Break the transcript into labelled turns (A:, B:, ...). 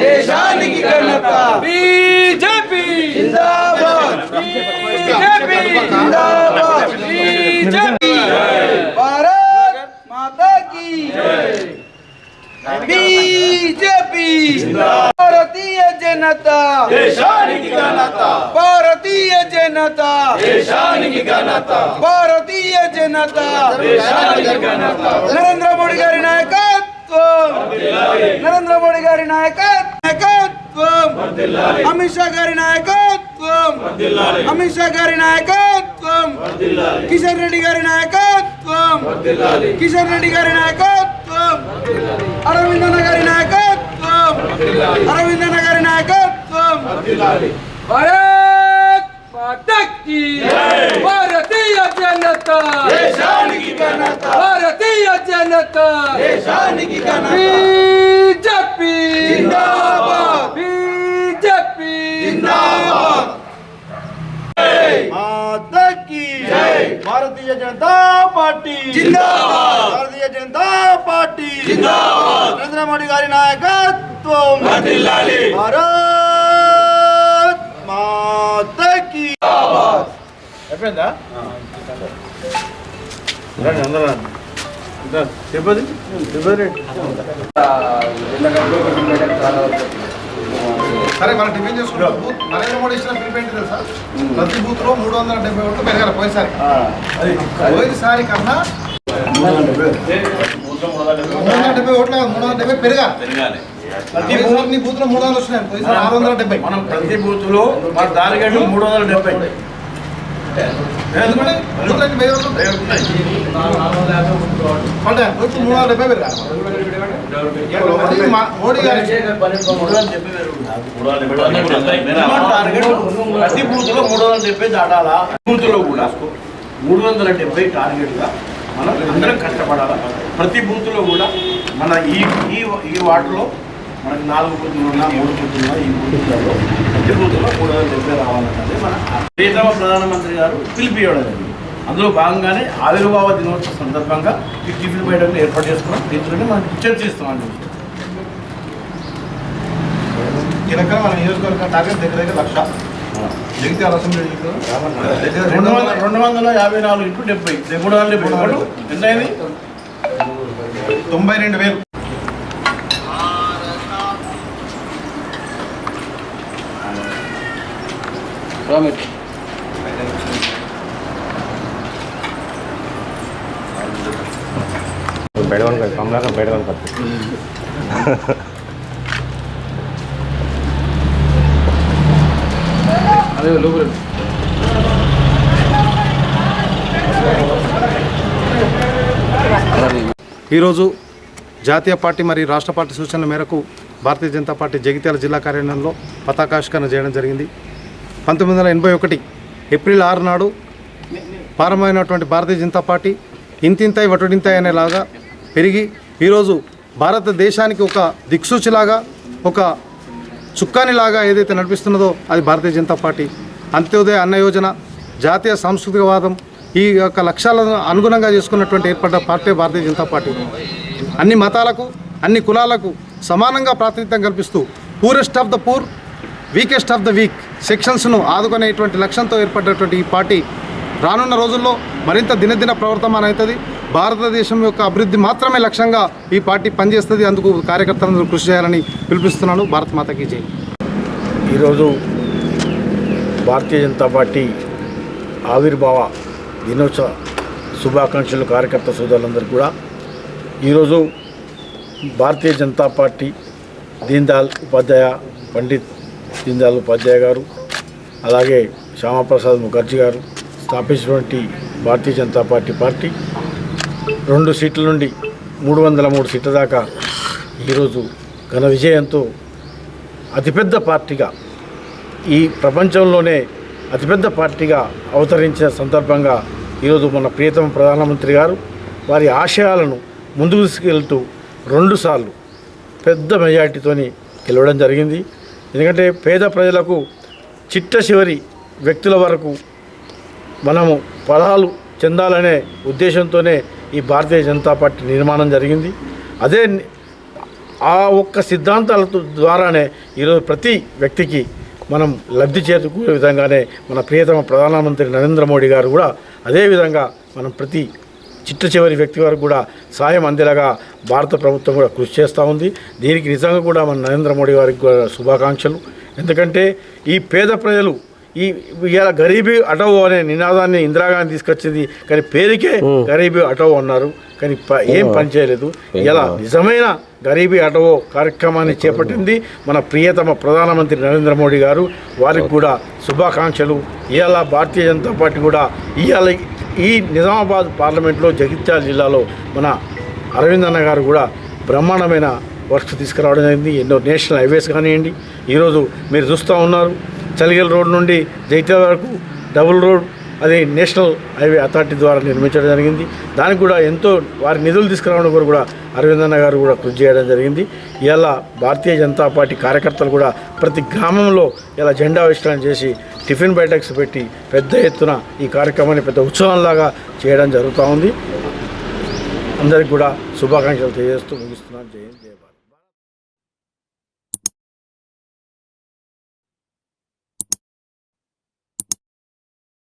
A: దేశానికి ఘనత బీజేపీ జిందాబాద్ బీజేపీ జిందాబాద్ బీజేపీ భారత్ మాతా की బీజేపీ భారతీయ జనతా దేశానికి ఘనత భారతీయ జనతా దేశానికి ఘనత భారతీయ జనతా దేశానికి ఘనత నరేంద్ర మోడీ గారి నాయకత్వం నరేంద్ర మోడీ గారి నాయకత్వం అమిత్ షా గారి నాయకత్వం అమిత్ షా గారి నాయకత్వం కిషన్ రెడ్డి గారి నాయకత్వం కిషన్ రెడ్డి గారి నాయకత్వం అరవిందన్న గారి నాయకత్వం అరవిందన్న గారి నాయకత్వం భారత్ మాతా की భారతీయ జనతా దేశానికి ఘనత భారతీయ జనతా దేశానికి ఘనత బీజేపీ జిందాబాద్ బీజేపీ జిందాబాద్
B: माता की जय भारतीय जनता पार्टी जिंदाबाद भारतीय जनता पार्टी जिंदाबाद नरेंद्र मोदी गारी नायकत्వం వర్ధిల్లాలి भारत माता की जिंदाबाद అయిపోయిందా రండి అందరూ చెప్పండి
C: సరే మనం డిపెండ్ చేసుకుంటాం. నరేంద్ర మోడీ ఇచ్చిన ప్రిపేంట్ తెలుసా, ప్రతి బూత్ లో 370 ఓట్లు పెరగాలి. పోయినసారి కన్నా 370 ఓట్లు 370 పెరగాలి. ప్రతి బూత్ లో 300 వచ్చినాయి. పోయినసారి 670.
B: మనం ప్రతి బూత్ లో మన టార్గెట్ 370.
C: ఎందుకంటే 370 ఓట్లు అంటే 370 పెరగాలి. మోడీ గారి
B: టార్గెట్ ప్రతి బూత్ లో 370 దాటాలా. బూత్ లో కూడా 370 టార్గెట్ గా మనం అందరం కష్టపడాలా. ప్రతి బూత్ లో కూడా మన ఈ వార్డులో మనకి 4 బూతులు ఉన్నా 3 బూతులు ఉన్నా ఈ బూతులలో ప్రతి బూత్ లో 370 రావాలన్నది మన ప్రియతమ ప్రధానమంత్రి గారు పిలిపియడం జరిగింది. అందులో భాగంగానే ఆవిర్భావ దినోత్సవ సందర్భంగా ఈ టిఫిన్ బయటకు ఏర్పాటు చేసుకున్నాం. దీంట్లోనే మనం చర్చిస్తాం.
C: కిరకర మన నియోజకవర్గం టార్గెట్ దగ్గర 1,00,000. జగిత్యాల అసెంబ్లీ
B: 254 ఇంటూ 70 370 ఎంత అయింది?
C: 92,000. ఈరోజు జాతీయ పార్టీ మరియు రాష్ట్ర పార్టీ సూచనల మేరకు భారతీయ జనతా పార్టీ జగిత్యాల జిల్లా కార్యాలయంలో పతాకావిష్కరణ చేయడం జరిగింది. 1981 ఏప్రిల్ 6 నాడు ప్రారంభమైనటువంటి భారతీయ జనతా పార్టీ ఇంతింతాయి వటుడింతాయి అనేలాగా పెరిగి ఈరోజు భారతదేశానికి ఒక దిక్సూచిలాగా ఒక చుక్కానిలాగా ఏదైతే నడిపిస్తున్నదో అది భారతీయ జనతా పార్టీ. అంత్యోదయ అన్న యోజన, జాతీయ సాంస్కృతికవాదం, ఈ యొక్క లక్ష్యాలను అనుగుణంగా చేసుకున్నటువంటి ఏర్పడ్డ పార్టీ భారతీయ జనతా పార్టీ. అన్ని మతాలకు అన్ని కులాలకు సమానంగా ప్రాతినిధ్యం కల్పిస్తూ poorest of the poor, weakest of the weak సెక్షన్స్ను ఆదుకునేటువంటి లక్ష్యంతో ఏర్పడినటువంటి ఈ పార్టీ రానున్న రోజుల్లో మరింత దినదిన ప్రవర్తమానం అవుతుంది. భారతదేశం యొక్క అభివృద్ధి మాత్రమే లక్ష్యంగా ఈ పార్టీ పనిచేస్తుంది. అందుకు కార్యకర్తలందరూ కృషి చేయాలని పిలుపుస్తున్నాను. భారత్ మాతాకి జై.
D: ఈరోజు భారతీయ జనతా పార్టీ ఆవిర్భావ దినోత్సవ శుభాకాంక్షలు కార్యకర్త సోదరులందరూ కూడా. ఈరోజు భారతీయ జనతా పార్టీ పండిత్ దీన్ దయాళ్ ఉపాధ్యాయ గారు, అలాగే శ్యామప్రసాద్ ముఖర్జీ గారు స్థాపించినటువంటి భారతీయ జనతా పార్టీ 2 సీట్ల నుండి 303 సీట్ల దాకా ఈరోజు ఘన విజయంతో అతిపెద్ద పార్టీగా, ఈ ప్రపంచంలోనే అతిపెద్ద పార్టీగా అవతరించిన సందర్భంగా ఈరోజు మన ప్రియతమ ప్రధానమంత్రి గారు వారి ఆశయాలను ముందుకు తీసుకెళ్తూ 2 సార్లు పెద్ద మెజార్టీతోని గెలవడం జరిగింది. ఎందుకంటే పేద ప్రజలకు చిట్ట చివరి వ్యక్తుల వరకు మనము ఫలాలు చెందాలనే ఉద్దేశంతోనే ఈ భారతీయ జనతా పార్టీ నిర్మాణం జరిగింది. అదే ఆ ఒక్క సిద్ధాంతాల ద్వారానే ఈరోజు ప్రతి వ్యక్తికి మనం లబ్ధి చేకూరే విధంగానే మన ప్రియతమ ప్రధానమంత్రి నరేంద్ర మోడీ గారు కూడా అదేవిధంగా మనం ప్రతి చిట్ట చివరి వ్యక్తి వరకు కూడా సాయం అందేలాగా భారత ప్రభుత్వం కూడా కృషి చేస్తూ ఉంది. దీనికి నిజంగా కూడా మన నరేంద్ర మోడీ గారికి కూడా శుభాకాంక్షలు. ఎందుకంటే ఈ పేద ప్రజలు ఇవాళ గరీబీ హటావో అనే నినాదాన్ని ఇందిరాగాంధీ తీసుకొచ్చింది, కానీ పేరుకే గరీబీ హటావో అన్నారు, కానీ ఏం పని చేయలేదు. ఇలా నిజమైన గరీబీ హటావో కార్యక్రమాన్ని చేపట్టింది మన ప్రియతమ ప్రధానమంత్రి నరేంద్ర మోడీ గారు. వారికి కూడా శుభాకాంక్షలు. ఇవాళ భారతీయ జనతా పార్టీ కూడా ఇవాళ ఈ నిజామాబాద్ పార్లమెంట్లో జగిత్యాల జిల్లాలో మన అరవింద్ అన్న గారు కూడా బ్రహ్మాండమైన వర్క్స్ తీసుకురావడం జరిగింది. ఎన్నో నేషనల్ హైవేస్ కానివ్వండి, ఈరోజు మీరు చూస్తూ ఉన్నారు చలిగల్ రోడ్ నుండి జగిత్యాల వరకు డబుల్ రోడ్ అది నేషనల్ హైవే అథారిటీ ద్వారా నిర్మించడం జరిగింది. దానికి కూడా ఎంతో వారి నిధులు తీసుకురావడం కొరకు కూడా అరవింద్ అన్న గారు కూడా కృషి చేయడం జరిగింది. ఇలా భారతీయ జనతా పార్టీ కార్యకర్తలు కూడా ప్రతి గ్రామంలో ఇలా జెండా ఆవిష్కరణ చేసి టిఫిన్ బైటక్స్ పెట్టి పెద్ద ఎత్తున ఈ కార్యక్రమాన్ని పెద్ద ఉత్సవంలాగా చేయడం జరుగుతూ ఉంది. అందరికి కూడా శుభాకాంక్షలు తెలియజేస్తూ ముగిస్తున్నాను. జై హింద్, జై భారత్.